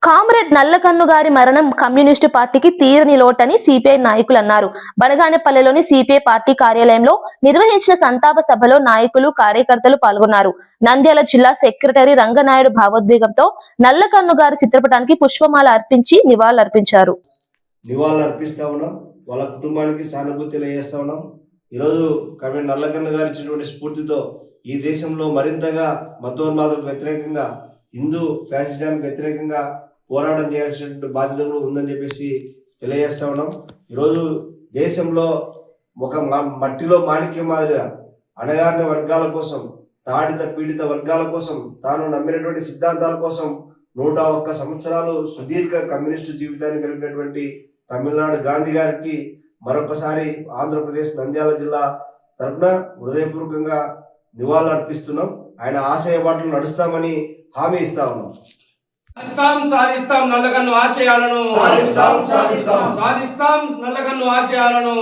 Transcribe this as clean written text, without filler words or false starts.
Comrade నల్లకన్ను గారి మరణం communist పార్టీకి తీరని లోటని సిపిఐ నాయకులు అన్నారు. బనగానపల్లెలోని సిపిఐ పార్టీ కార్యాలయంలో నిర్వహించిన సంతాప సభలో నాయకులు, కార్యకర్తలు పాల్గొన్నారు. నంద్యాల జిల్లా సెక్రటరీ రంగనాయుడు భావోద్వేగంతో నల్లకన్ను గారి చిత్రపటానికి పుష్పమాల అర్పించి నివాళులర్పించారు. వాళ్ళ కుటుంబానికి సానుభూతి తెలియజేస్తా ఉన్నాం. ఈరోజు కామ్రేడ్ నల్లకన్ను గారి ఇచ్చినటువంటి స్ఫూర్తితో ఈ దేశంలో మరింతగా మతోన్మాదాలకు వ్యతిరేకంగా, హిందూ ఫ్యాసిజానికి వ్యతిరేకంగా పోరాటం చేయాల్సిన బాధ్యత కూడా ఉందని చెప్పేసి తెలియజేస్తా ఉన్నాం. ఈరోజు దేశంలో ఒక మట్టిలో మాణిక్యం మాదిరిగా అణగారిన వర్గాల కోసం, తాడిత పీడిత వర్గాల కోసం, తాను నమ్మినటువంటి సిద్ధాంతాల కోసం 101 సంవత్సరాలు సుదీర్ఘ కమ్యూనిస్టు జీవితాన్ని కలిగినటువంటి తమిళనాడు గాంధీ గారికి మరొకసారి ఆంధ్రప్రదేశ్ నంద్యాల జిల్లా తరఫున హృదయపూర్వకంగా నివాళులు అర్పిస్తున్నాం. ఆయన ఆశయ బాటలు నడుస్తామని హామీ ఇస్తా ఉన్నాం. సాధిస్తాం నల్లకన్ను ఆశయాలను, సాధిస్తాం నల్లకన్ను ఆశయాలను.